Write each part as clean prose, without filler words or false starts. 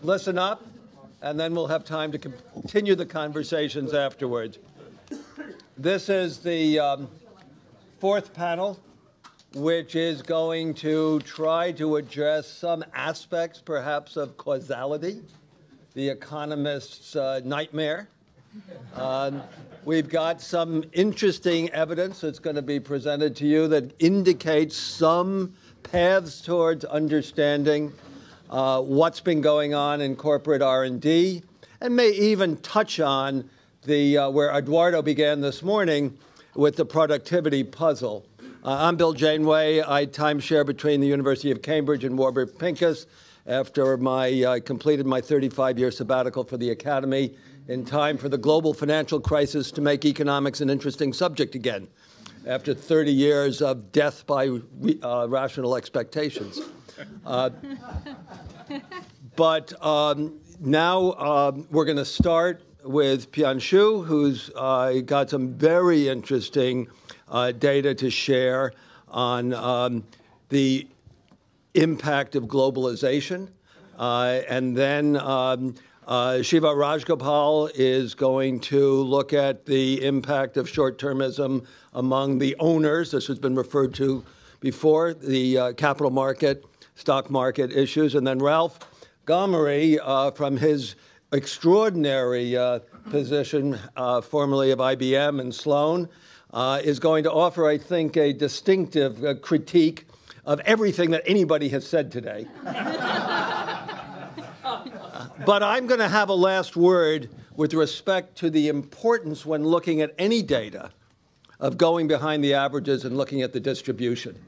listen up, and then we'll have time to continue the conversations afterwards. This is the fourth panel, which is going to try to address some aspects, perhaps, of causality, the economist's nightmare. We've got some interesting evidence that's going to be presented to you that indicates some paths towards understanding what's been going on in corporate R&D, and may even touch on the where Eduardo began this morning with the productivity puzzle. I'm Bill Janeway. I timeshare between the University of Cambridge and Warburg Pincus after I completed my 35-year sabbatical for the Academy in time for the global financial crisis to make economics an interesting subject again, after 30 years of death by rational expectations. But now we're going to start with Pian, who's got some very interesting data to share on the impact of globalization. And then Shiva Rajgopal is going to look at the impact of short-termism among the owners. This has been referred to before, the capital market, stock market issues. And then Ralph Gomory, from his extraordinary position, formerly of IBM and Sloan, is going to offer, I think, a distinctive critique of everything that anybody has said today. But I'm going to have a last word with respect to the importance when looking at any data of going behind the averages and looking at the distribution.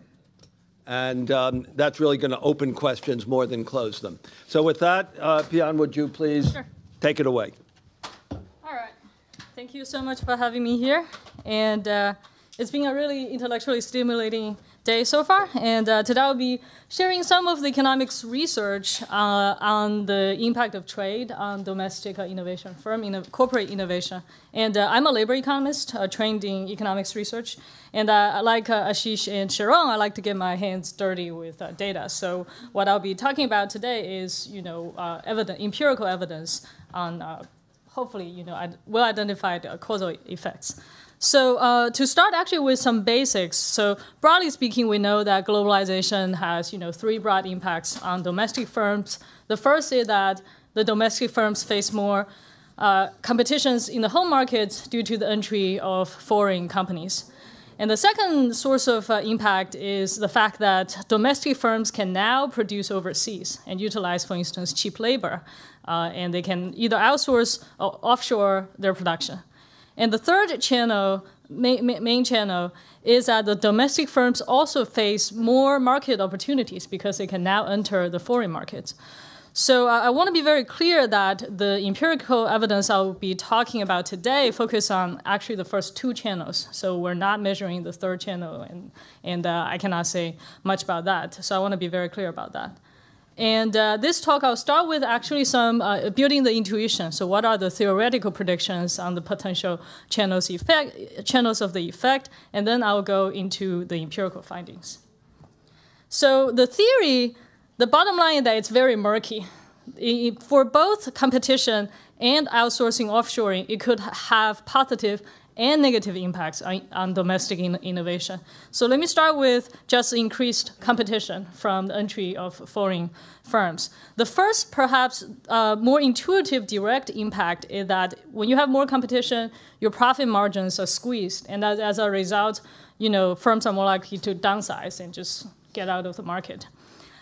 And that's really going to open questions more than close them. So with that, Pian, would you please take it away? All right. Thank you so much for having me here. And it's been a really intellectually stimulating day so far. And today I'll be sharing some of the economics research on the impact of trade on domestic innovation, corporate innovation. And I'm a labor economist trained in economics research. And like Ashish and Sharon, I like to get my hands dirty with data. So what I'll be talking about today is, empirical evidence on hopefully, well-identified causal effects. So to start actually with some basics, so broadly speaking, we know that globalization has, three broad impacts on domestic firms. The first is that the domestic firms face more competitions in the home market due to the entry of foreign companies. And the second source of impact is the fact that domestic firms can now produce overseas and utilize, for instance, cheap labor. And they can either outsource or offshore their production. And the third channel, main channel, is that the domestic firms also face more market opportunities because they can now enter the foreign markets. So I want to be very clear that the empirical evidence I'll be talking about today focus on actually the first two channels. So we're not measuring the third channel, and I cannot say much about that. So I want to be very clear about that. And this talk, I'll start with actually some building the intuition. So what are the theoretical predictions on the potential channels of the effect? And then I'll go into the empirical findings. So the theory, the bottom line is that it's very murky. For both competition and outsourcing offshoring, it could have positive and negative impacts on domestic innovation. So let me start with just increased competition from the entry of foreign firms. The first, perhaps more intuitive direct impact is that when you have more competition, your profit margins are squeezed. And as a result, firms are more likely to downsize and just get out of the market.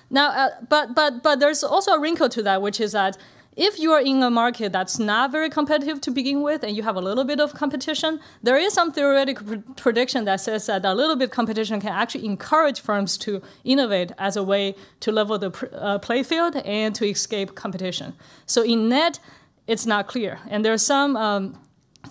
Now, but there's also a wrinkle to that, which is that if you are in a market that's not very competitive to begin with and you have a little bit of competition, there is some theoretical prediction that says that a little bit of competition can actually encourage firms to innovate as a way to level the playfield and to escape competition. So in net, it's not clear. And there's some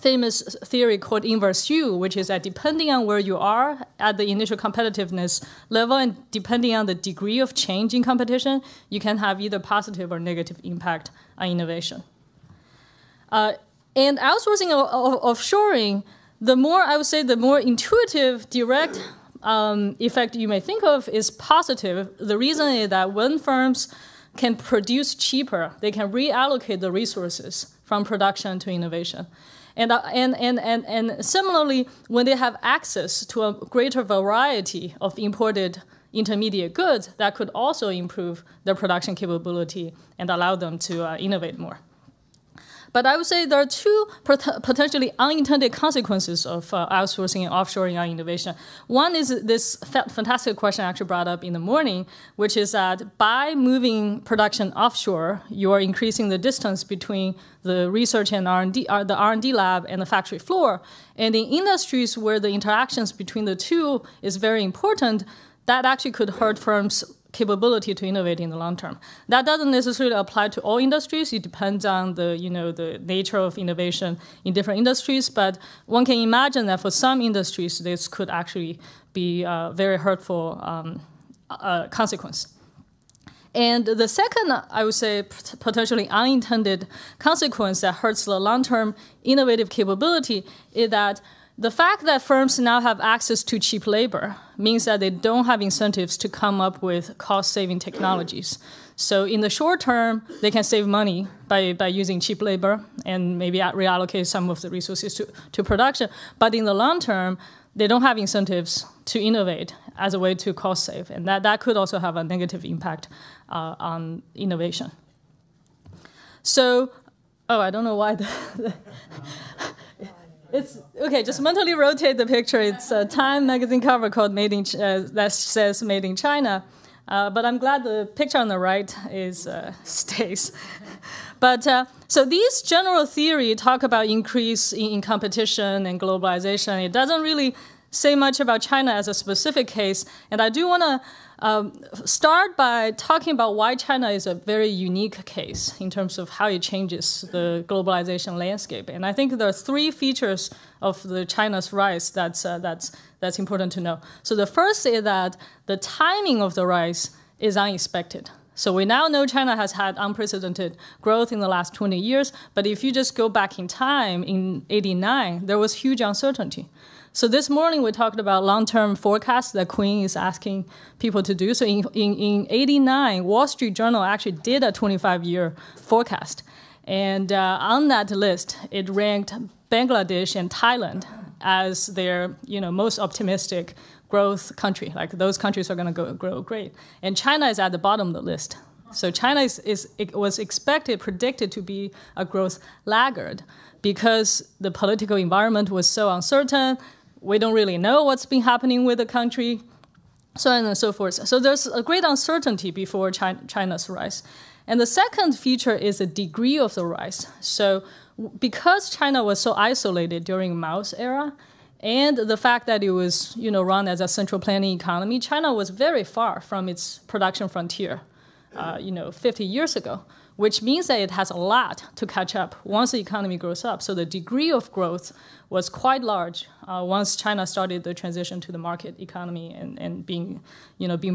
famous theory called inverse U, which is that depending on where you are at the initial competitiveness level and depending on the degree of change in competition, you can have either positive or negative impact on innovation. And outsourcing or offshoring, the more intuitive, direct effect you may think of is positive. The reason is that when firms can produce cheaper, they can reallocate the resources from production to innovation. And similarly, when they have access to a greater variety of imported intermediate goods, that could also improve their production capability and allow them to innovate more. But I would say there are two potentially unintended consequences of outsourcing and offshoring our innovation. One is this fantastic question I actually brought up in the morning, which is that by moving production offshore, you are increasing the distance between the research and R&D, the R&D lab and the factory floor. And in industries where the interactions between the two is very important, that actually could hurt firms' capability to innovate in the long term. That doesn't necessarily apply to all industries. It depends on the nature of innovation in different industries. But one can imagine that for some industries, this could actually be a very hurtful consequence. And the second, I would say, potentially unintended consequence that hurts the long-term innovative capability is that the fact that firms now have access to cheap labor means that they don't have incentives to come up with cost-saving technologies. So in the short term, they can save money by using cheap labor and maybe reallocate some of the resources to production. But in the long term, they don't have incentives to innovate as a way to cost save. And that could also have a negative impact on innovation. So, I don't know why it's okay. Just mentally rotate the picture. It's a Time magazine cover called "Made in" that says "Made in China," but I'm glad the picture on the right is stays. But so these general theory talk about increase in competition and globalization. It doesn't really say much about China as a specific case, and I do want to start by talking about why China is a very unique case in terms of how it changes the globalization landscape. And I think there are three features of the China's rise that's important to know. So the first is that the timing of the rise is unexpected. So we now know China has had unprecedented growth in the last 20 years, but if you just go back in time, in '89, there was huge uncertainty. So this morning we talked about long-term forecasts that Queen is asking people to do. So in '89, Wall Street Journal actually did a 25-year forecast. And on that list, it ranked Bangladesh and Thailand as their most optimistic growth country. Like those countries are going to grow great. And China is at the bottom of the list. So China was predicted to be a growth laggard because the political environment was so uncertain. We don't really know what's been happening with the country, so on and so forth. So there's a great uncertainty before China's rise. And the second feature is the degree of the rise. So because China was so isolated during Mao's era, and the fact that it was run as a central planning economy, China was very far from its production frontier 50 years ago, which means that it has a lot to catch up once the economy grows up. So the degree of growth was quite large once China started the transition to the market economy and being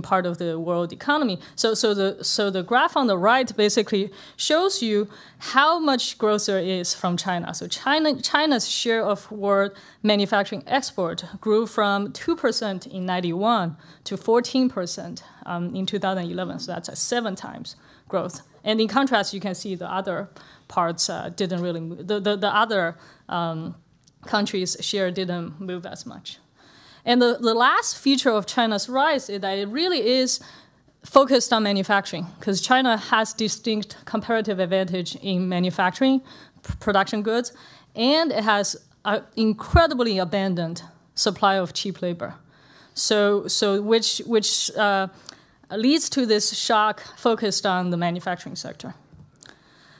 part of the world economy. So the graph on the right basically shows you how much growth there is from China. So China's share of world manufacturing export grew from 2% in '91 to 14% in 2011. So that's a 7 times growth. And in contrast, you can see the other parts didn't really move. The other countries' share didn't move as much. And the last feature of China's rise is that it really is focused on manufacturing, because China has distinct comparative advantage in manufacturing, production goods, and it has an incredibly abundant supply of cheap labor. So which leads to this shock focused on the manufacturing sector.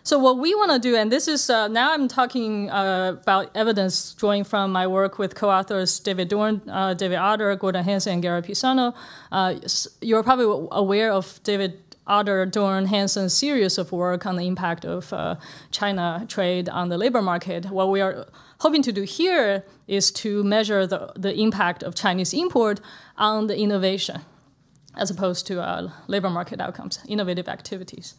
So what we want to do, and this is, now I'm talking about evidence drawing from my work with co-authors David Dorn, David Otter, Gordon Hansen, and Gary Pisano. You're probably aware of David Otter, Dorn, Hansen's series of work on the impact of China trade on the labor market. What we are hoping to do here is to measure the impact of Chinese import on the innovation, as opposed to labor market outcomes, innovative activities.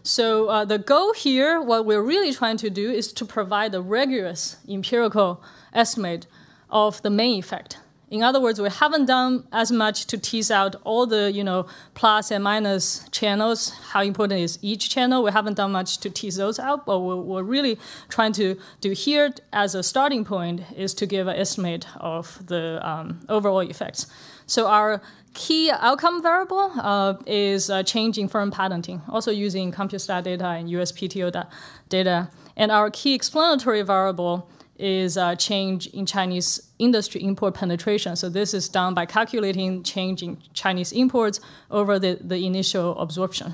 So the goal here, what we're really trying to do is to provide a rigorous empirical estimate of the main effect In other words, we haven't done as much to tease out all the, plus and minus channels. How important is each channel? We haven't done much to tease those out, but what we're really trying to do here as a starting point is to give an estimate of the overall effects. So our key outcome variable is change in firm patenting, also using CompuStat data and USPTO data. And our key explanatory variable is change in Chinese industry import penetration. So this is done by calculating change in Chinese imports over the initial absorption.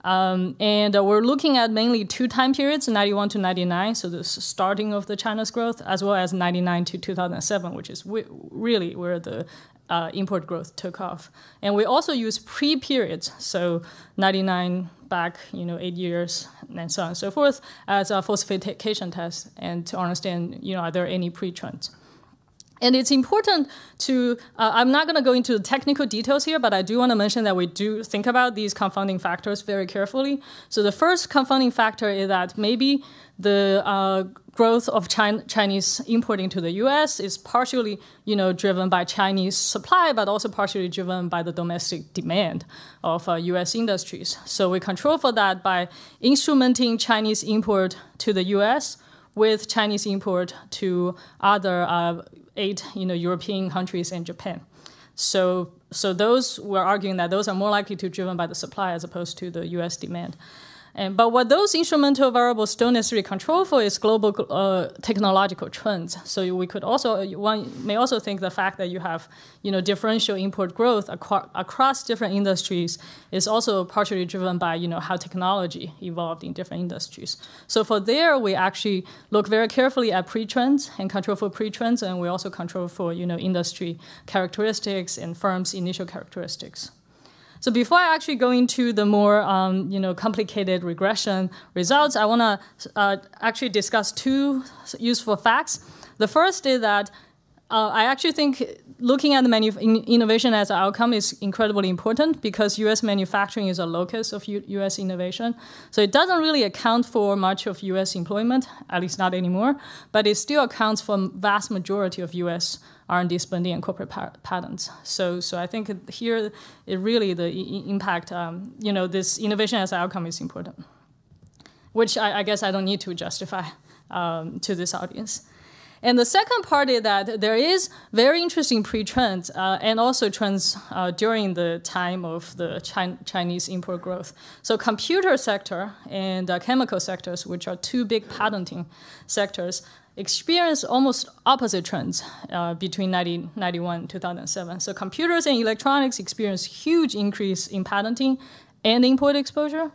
And we're looking at mainly 2 time periods, 91 to 99, so the starting of the China's growth, as well as 99 to 2007, which is really where the import growth took off. And we also use pre-periods, so 99 back, 8 years, and so on and so forth, as a falsification test, and to understand, are there any pre-trends. And it's important to, I'm not going to go into the technical details here, but I do want to mention that we do think about these confounding factors very carefully. So the first confounding factor is that maybe the growth of Chinese importing to the U.S. is partially, driven by Chinese supply, but also partially driven by the domestic demand of U.S. industries. So we control for that by instrumenting Chinese import to the U.S. with Chinese import to other 8, European countries and Japan. So those, we're arguing that those are more likely to be driven by the supply as opposed to the U.S. demand. But what those instrumental variables don't necessarily control for is global technological trends. So we could also, one may also think the fact that you have, differential import growth across different industries is also partially driven by, how technology evolved in different industries. So for there, we actually look very carefully at pre-trends and control for pre-trends, and we also control for, industry characteristics and firms' initial characteristics. So before I actually go into the more complicated regression results, I want to actually discuss 2 useful facts. The first is that I actually think looking at the innovation as an outcome is incredibly important because U.S. manufacturing is a locus of U.S. innovation. So it doesn't really account for much of U.S. employment, at least not anymore, but it still accounts for vast majority of U.S. R&D spending and corporate patents. So I think here, it really, the impact, this innovation as an outcome is important, which I guess I don't need to justify to this audience. And the second part is that there is very interesting pre-trends and also trends during the time of the Chinese import growth. So computer sector and chemical sectors, which are 2 big patenting sectors, experienced almost opposite trends between 1991 and 2007. So computers and electronics experienced huge increase in patenting and import exposure.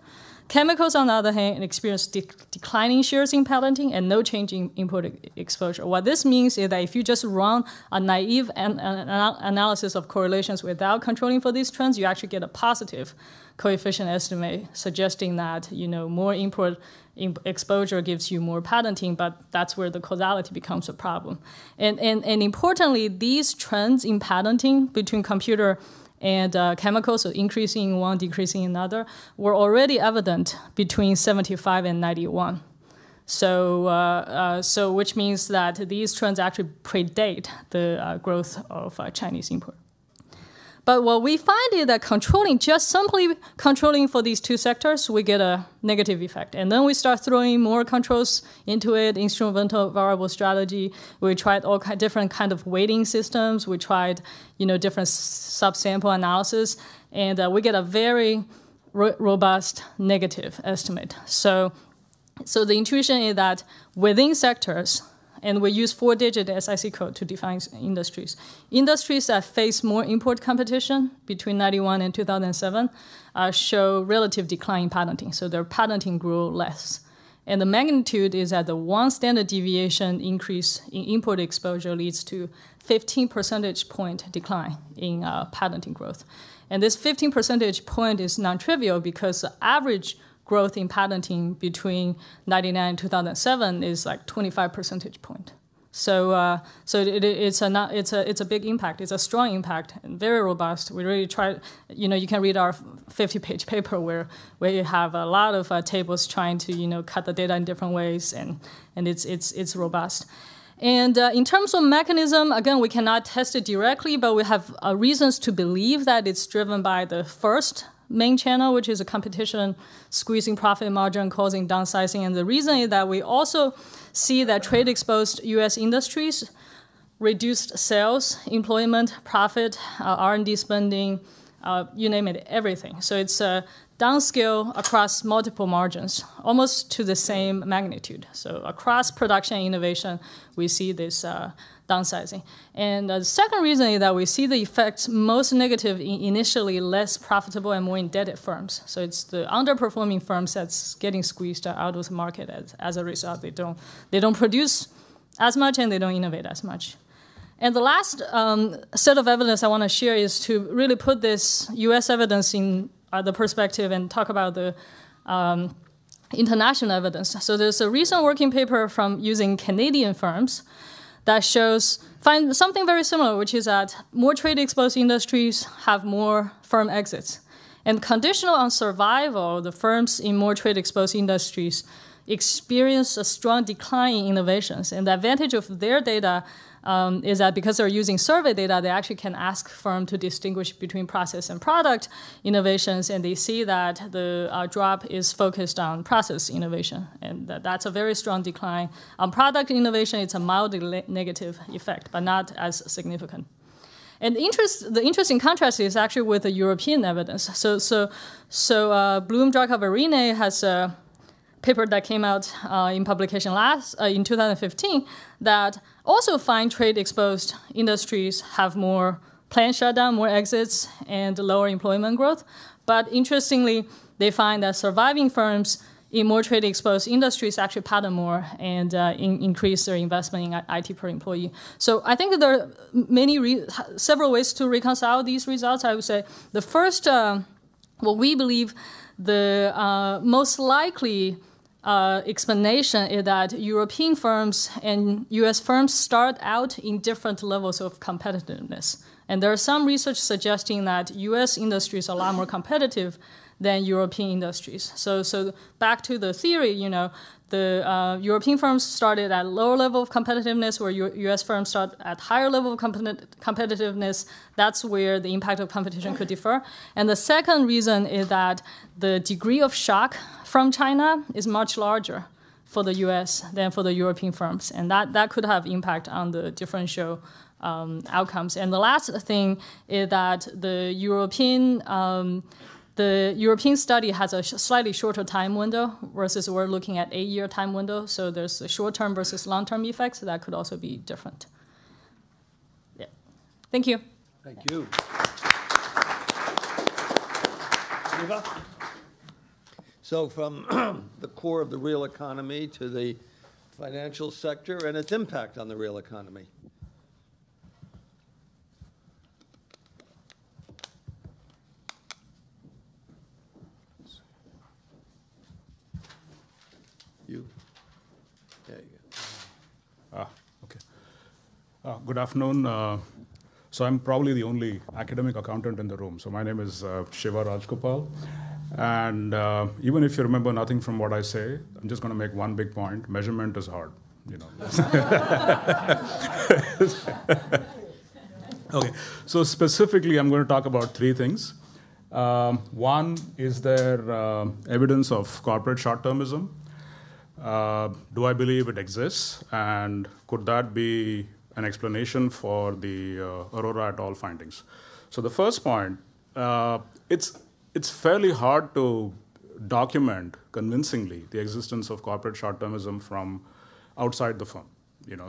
Chemicals, on the other hand, experienced declining shares in patenting and no change in import exposure. What this means is that if you just run a naive analysis of correlations without controlling for these trends, you actually get a positive coefficient estimate suggesting that more import exposure gives you more patenting, but that's where the causality becomes a problem. And importantly, these trends in patenting between computer and chemicals, so increasing in one, decreasing in another, were already evident between 75 and 91. So which means that these trends actually predate the growth of Chinese import. But what we find is that simply controlling for these 2 sectors, we get a negative effect. And then we start throwing more controls into it, instrumental variable strategy. We tried all different kind of weighting systems. We tried, different subsample analysis. And we get a very robust negative estimate. So the intuition is that within sectors, and we use 4-digit SIC code to define industries. Industries that face more import competition between 91 and 2007 show relative decline in patenting. So their patenting grew less. And the magnitude is that the 1 standard deviation increase in import exposure leads to 15 percentage point decline in patenting growth. And this 15 percentage point is non-trivial because the average growth in patenting between 1999 and 2007 is like 25 percentage point. So it's a big impact. It's a strong impact and very robust. We really tried. You can read our 50-page paper where you have a lot of tables trying to cut the data in different ways, and it's robust. And in terms of mechanism, again, we cannot test it directly, but we have reasons to believe that it's driven by the first main channel, which is a competition squeezing profit margin, causing downsizing. And the reason is that we also see that trade-exposed U.S. industries reduced sales, employment, profit, R&D spending, you name it, everything. So it's a downscale across multiple margins, almost to the same magnitude. So across production and innovation, we see this downsizing. And the second reason is that we see the effects most negative in initially less profitable and more indebted firms. So it's the underperforming firms that's getting squeezed out of the market as a result. They don't produce as much and they don't innovate as much. And the last set of evidence I want to share is to really put this U.S. evidence in the perspective and talk about the international evidence. So there's a recent working paper from using Canadian firms that find something very similar, which is that more trade-exposed industries have more firm exits. And conditional on survival, the firms in more trade-exposed industries experience a strong decline in innovations. And the advantage of their data is that because they're using survey data, they actually can ask firms to distinguish between process and product innovations, and they see that the drop is focused on process innovation, and that's a very strong decline. On product innovation, it's a mildly negative effect, but not as significant. And the interesting contrast is actually with the European evidence. So Bloom, Drakov, Arine has a paper that came out in publication in 2015 that also find trade-exposed industries have more planned shutdown, more exits, and lower employment growth. But interestingly, they find that surviving firms in more trade-exposed industries actually pattern more and increase their investment in IT per employee. So I think that there are several ways to reconcile these results. I would say the first, what we believe the most likely explanation is that European firms and US firms start out in different levels of competitiveness. And there are some research suggesting that US industries are a lot more competitive than European industries. So back to the theory, the European firms started at lower level of competitiveness, where US firms start at higher level of competitiveness. That's where the impact of competition could differ. And the second reason is that the degree of shock from China is much larger for the US than for the European firms. And that could have impact on the differential outcomes. And the last thing is that the European study has a slightly shorter time window versus we're looking at 8-year time window. So there's a short-term versus long-term effects that could also be different. Yeah. Thank you. Thank you. Shiva? So from the core of the real economy to the financial sector and its impact on the real economy. You. There you go. Okay. Good afternoon. So I'm probably the only academic accountant in the room. So my name is Shiva Rajgopal. And even if you remember nothing from what I say, I'm just going to make one big point. Measurement is hard. Okay. So specifically, I'm going to talk about 3 things. One, is there evidence of corporate short-termism? Do I believe it exists? And could that be an explanation for the Aurora et al. Findings? So the first point, it's fairly hard to document convincingly the existence of corporate short-termism from outside the firm.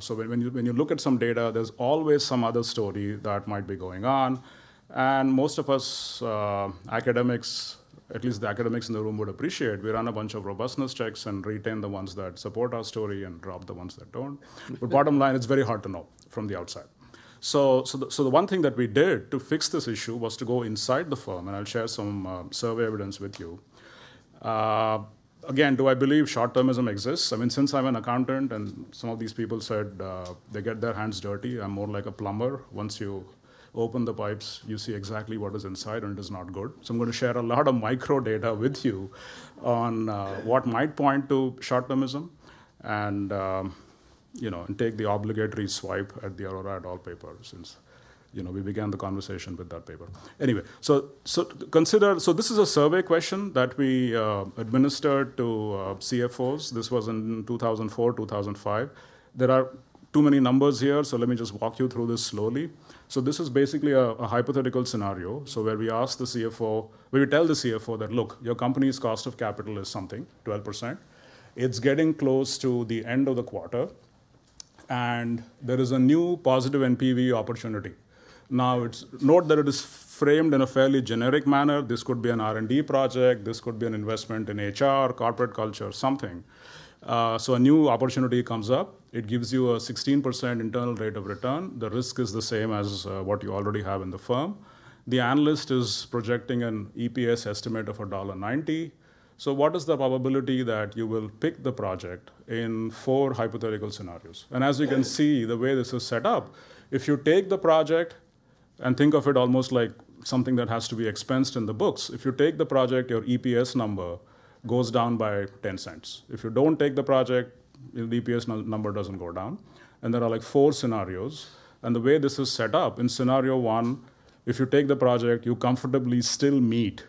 So when you look at some data, there's always some other story that might be going on. And most of us academics, at least the academics in the room would appreciate, we run a bunch of robustness checks and retain the ones that support our story and drop the ones that don't. But bottom line, it's very hard to know from the outside. So the one thing that we did to fix this issue was to go inside the firm, and I'll share some survey evidence with you. Again, do I believe short-termism exists? I mean, since I'm an accountant and some of these people said they get their hands dirty, I'm more like a plumber. Once you open the pipes, you see exactly what is inside, and it is not good. So I'm going to share a lot of micro data with you on what might point to short-termism. And and take the obligatory swipe at the Aurora et al. Paper, since we began the conversation with that paper. Anyway, so this is a survey question that we administered to CFOs. This was in 2004, 2005. There are too many numbers here, so let me just walk you through this slowly. So this is basically a hypothetical scenario. So where we ask the CFO, where we tell the CFO that, look, your company's cost of capital is something, 12%. It's getting close to the end of the quarter, and there is a new positive NPV opportunity. Now, note that it is framed in a fairly generic manner. This could be an R&D project. This could be an investment in HR, corporate culture, something. So a new opportunity comes up. It gives you a 16% internal rate of return. The risk is the same as what you already have in the firm. The analyst is projecting an EPS estimate of $1.90. So what is the probability that you will pick the project in 4 hypothetical scenarios? And as you can see, the way this is set up, if you take the project, and think of it almost like something that has to be expensed in the books. If you take the project, your EPS number goes down by 10 cents. If you don't take the project, the EPS number doesn't go down. And there are like 4 scenarios. And the way this is set up, in scenario 1, if you take the project, you comfortably still meet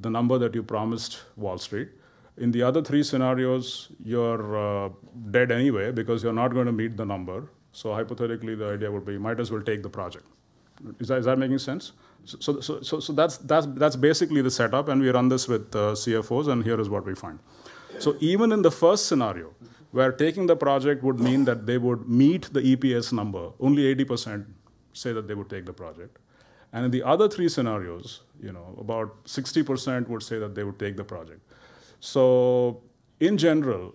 the number that you promised Wall Street. In the other 3 scenarios, you're dead anyway because you're not going to meet the number. So hypothetically, the idea would be you might as well take the project. Is that making sense? So that's basically the setup, and we run this with CFOs, and here is what we find. So even in the first scenario, where taking the project would mean that they would meet the EPS number, only 80% say that they would take the project. And in the other 3 scenarios, about 60% would say that they would take the project. So in general,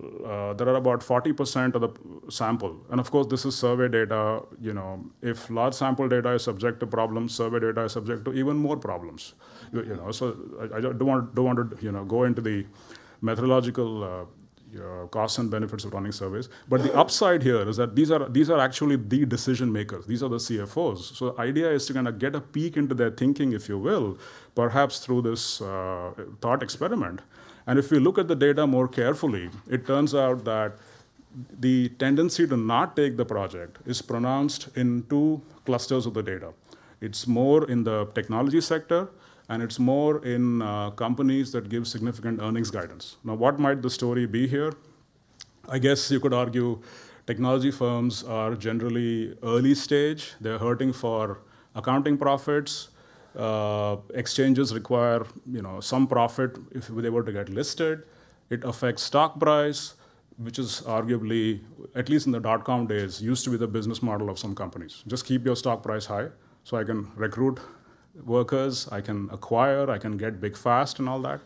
there are about 40% of the sample. And of course, this is survey data. If large sample data is subject to problems, survey data is subject to even more problems. So I don't want to go into the methodological costs and benefits of running surveys. But the upside here is that these are actually the decision makers. These are the CFOs. So the idea is to kind of get a peek into their thinking, if you will, perhaps through this thought experiment. And if we look at the data more carefully, it turns out that the tendency to not take the project is pronounced in 2 clusters of the data. It's more in the technology sector, and it's more in companies that give significant earnings guidance. Now, what might the story be here? I guess you could argue technology firms are generally early stage. They're hurting for accounting profits. Exchanges require some profit if they were to get listed. It affects stock price, which is arguably, at least in the dot-com days, used to be the business model of some companies. Just keep your stock price high so I can recruit workers, I can acquire, I can get big fast and all that.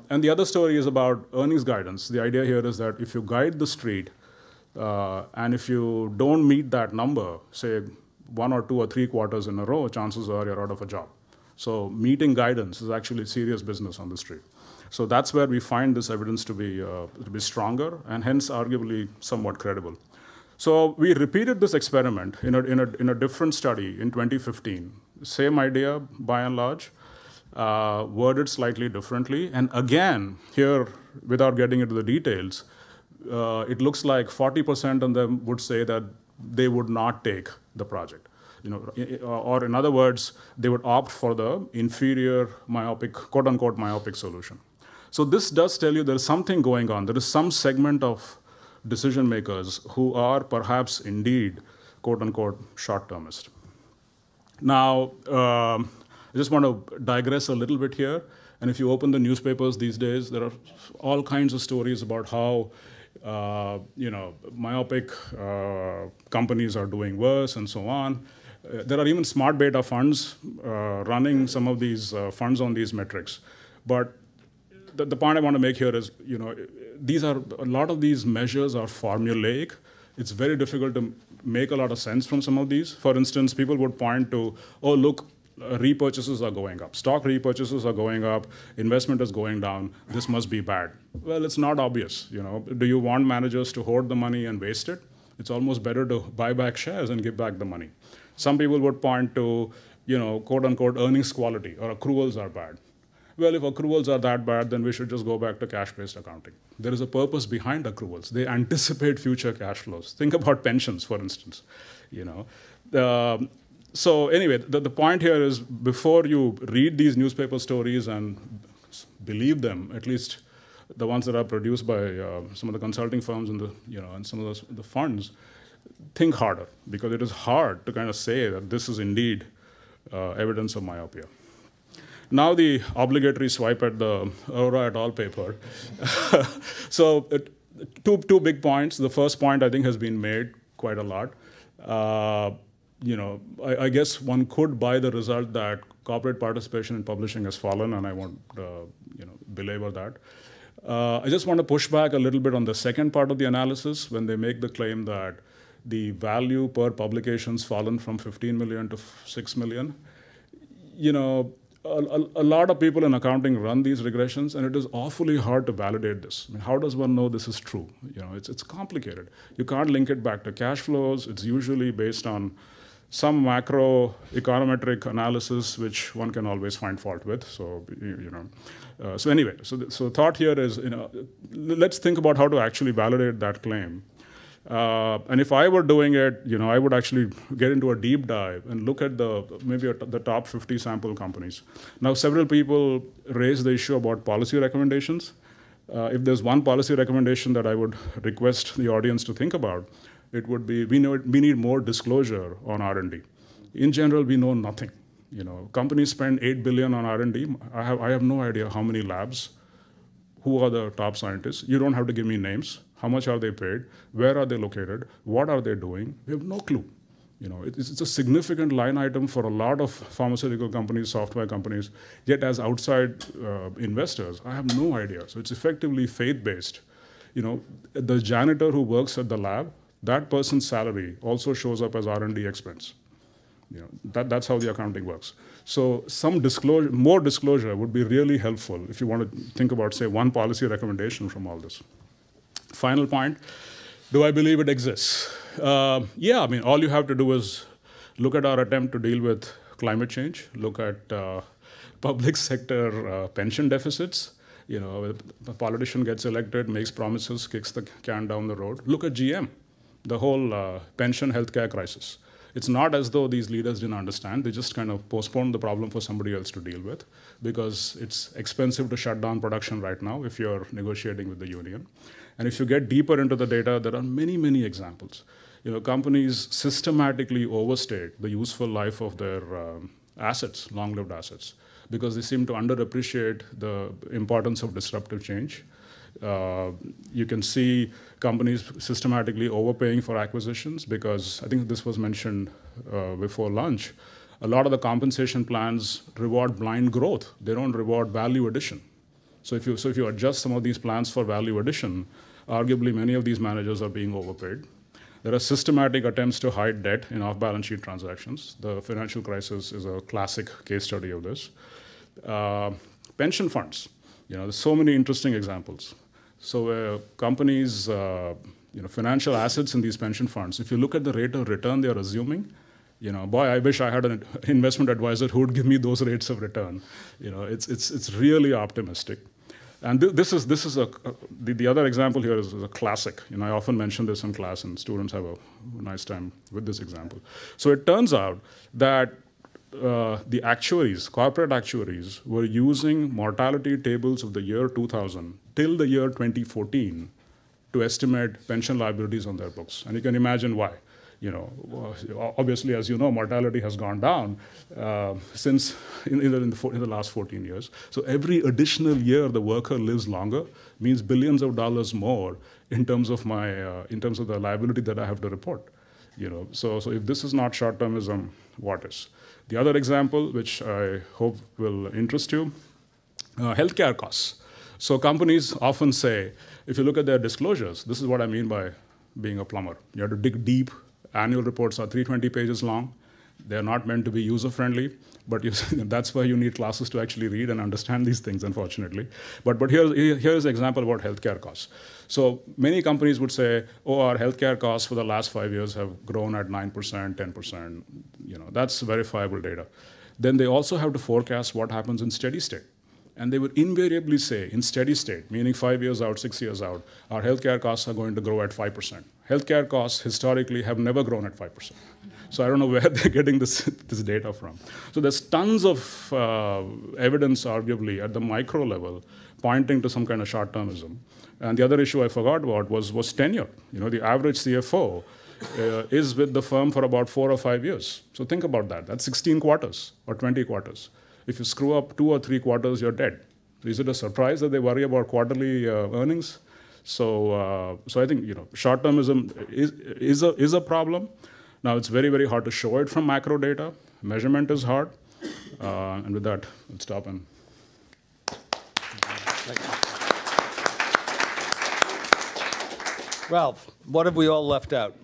And the other story is about earnings guidance. The idea here is that if you guide the street and if you don't meet that number, say 1 or 2 or 3 quarters in a row, chances are you're out of a job. So meeting guidance is actually serious business on the street. So that's where we find this evidence to be stronger and hence arguably somewhat credible. So we repeated this experiment in a different study in 2015. Same idea by and large, worded slightly differently. And again, here, without getting into the details, it looks like 40% of them would say that they would not take the project. Or in other words, they would opt for the inferior myopic, quote-unquote myopic solution. So this does tell you there is something going on. There is some segment of decision makers who are perhaps indeed, quote-unquote, short-termist. Now, I just want to digress a little bit here. And if you open the newspapers these days, there are all kinds of stories about how myopic companies are doing worse and so on. There are even smart beta funds running some of these funds on these metrics. But the point I want to make here is, a lot of these measures are formulaic. It's very difficult to make a lot of sense from some of these. For instance, people would point to, oh, look, repurchases are going up. Stock repurchases are going up. Investment is going down. This must be bad. Well, it's not obvious. Do you want managers to hoard the money and waste it? It's almost better to buy back shares and give back the money. Some people would point to, quote unquote, earnings quality or accruals are bad. well, if accruals are that bad, then we should just go back to cash-based accounting. There is a purpose behind accruals. They anticipate future cash flows. Think about pensions, for instance. So anyway, the point here is before you read these newspaper stories and believe them, at least the ones that are produced by some of the consulting firms and and some of the funds, think harder, because it is hard to kind of say that this is indeed evidence of myopia. Now the obligatory swipe at the Aura et al. Paper. So two big points. The first point I think has been made quite a lot. I guess one could buy the result that corporate participation in publishing has fallen, and I won't belabor that. I just want to push back a little bit on the second part of the analysis when they make the claim that the value per publication's fallen from 15 million to 6 million. A lot of people in accounting run these regressions, and it is awfully hard to validate this. I mean, how does one know this is true? It's complicated. You can't link it back to cash flows. It's usually based on some macro econometric analysis, which one can always find fault with. So, so anyway, so the thought here is, let's think about how to actually validate that claim. And if I were doing it, I would actually get into a deep dive and look at the top 50 sample companies. Now, several people raised the issue about policy recommendations. If there's one policy recommendation that I would request the audience to think about, it would be we need more disclosure on R&D. In general, we know nothing. Companies spend $8 billion on R&D. I have no idea how many labs, who are the top scientists. You don't have to give me names. How much are they paid? Where are they located? What are they doing? We have no clue. It's a significant line item for a lot of pharmaceutical companies, software companies. Yet as outside investors, I have no idea. So it's effectively faith-based. The janitor who works at the lab, that person's salary also shows up as R&D expense. That's how the accounting works. So some disclosure, more disclosure would be really helpful if you want to think about, say, one policy recommendation from all this. Final point, do I believe it exists? Yeah, I mean, all you have to do is look at our attempt to deal with climate change, look at public sector pension deficits. A politician gets elected, makes promises, kicks the can down the road. Look at GM, the whole pension healthcare crisis. It's not as though these leaders didn't understand. They just kind of postponed the problem for somebody else to deal with because it's expensive to shut down production right now if you're negotiating with the union. And if you get deeper into the data, there are many, many examples. Companies systematically overstate the useful life of their assets, long-lived assets, because they seem to underappreciate the importance of disruptive change. You can see companies systematically overpaying for acquisitions because I think this was mentioned before lunch. A lot of the compensation plans reward blind growth. They don't reward value addition. So if you adjust some of these plans for value addition, arguably many of these managers are being overpaid. There are systematic attempts to hide debt in off-balance sheet transactions. The financial crisis is a classic case study of this. Pension funds. There's so many interesting examples. So companies, financial assets in these pension funds, if you look at the rate of return they're assuming, boy, I wish I had an investment advisor who would give me those rates of return. It's really optimistic. And this is the other example here is a classic. I often mention this in class, and students have a nice time with this example. So it turns out that the actuaries, corporate actuaries, were using mortality tables of the year 2000 till the year 2014 to estimate pension liabilities on their books. And you can imagine why. Obviously, as you know, mortality has gone down since in the last 14 years. So every additional year the worker lives longer means billions of dollars more in terms of the liability that I have to report. So if this is not short-termism, what is? The other example, which I hope will interest you, healthcare costs. So companies often say, if you look at their disclosures, this is what I mean by being a plumber. You have to dig deep. Annual reports are 320 pages long. They're not meant to be user-friendly, but that's why you need classes to actually read and understand these things, unfortunately. But here's an example about healthcare costs. So many companies would say, our healthcare costs for the last 5 years have grown at 9%, 10%. That's verifiable data. Then they also have to forecast what happens in steady state. And they would invariably say, in steady state, meaning 5 years out, 6 years out, our healthcare costs are going to grow at 5%. Healthcare costs historically have never grown at 5%. So I don't know where they're getting this data from. So there's tons of evidence, arguably, at the micro level, pointing to some kind of short-termism. And the other issue I forgot about was tenure. You know, the average CFO is with the firm for about 4 or 5 years. So think about that. That's 16 quarters or 20 quarters. If you screw up 2 or 3 quarters, you're dead. So is it a surprise that they worry about quarterly earnings? So I think, you know, short-termism is a problem. Now, it's very, very hard to show it from macro data. Measurement is hard. And with that, let's stop and... Ralph, what have we all left out?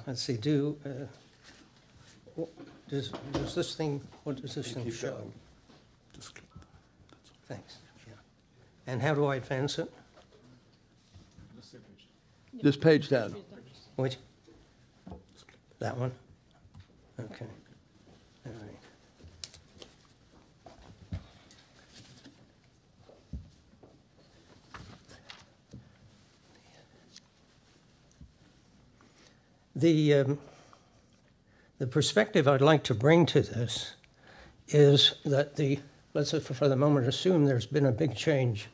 Let's see, does this thing, what does this thing show? Thanks, yeah. And how do I advance it? Just page down. Which? That one? Okay. All right. The perspective I'd like to bring to this is that let's for the moment assume there's been a big change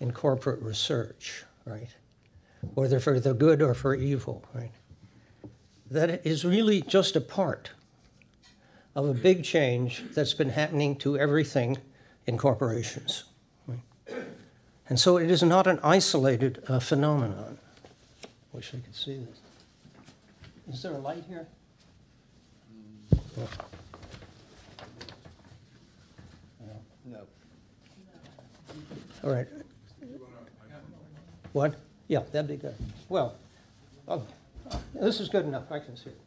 in corporate research, right? Whether for the good or for evil, right? That is really just a part of a big change that's been happening to everything in corporations, right? And so it is not an isolated phenomenon. Wish I could see this. Is there a light here? No. All right. What? Yeah, that'd be good. Well, this is good enough. I can see it.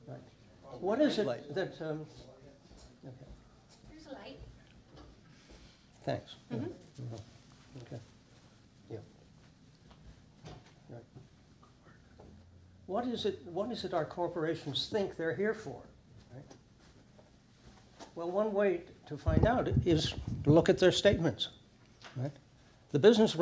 Right. What is it that? Okay. There's a light. Thanks. Mm-hmm. Okay. Yeah. Right. What is it our corporations think they're here for? Right? Well, one way to find out is to look at their statements. Right? The business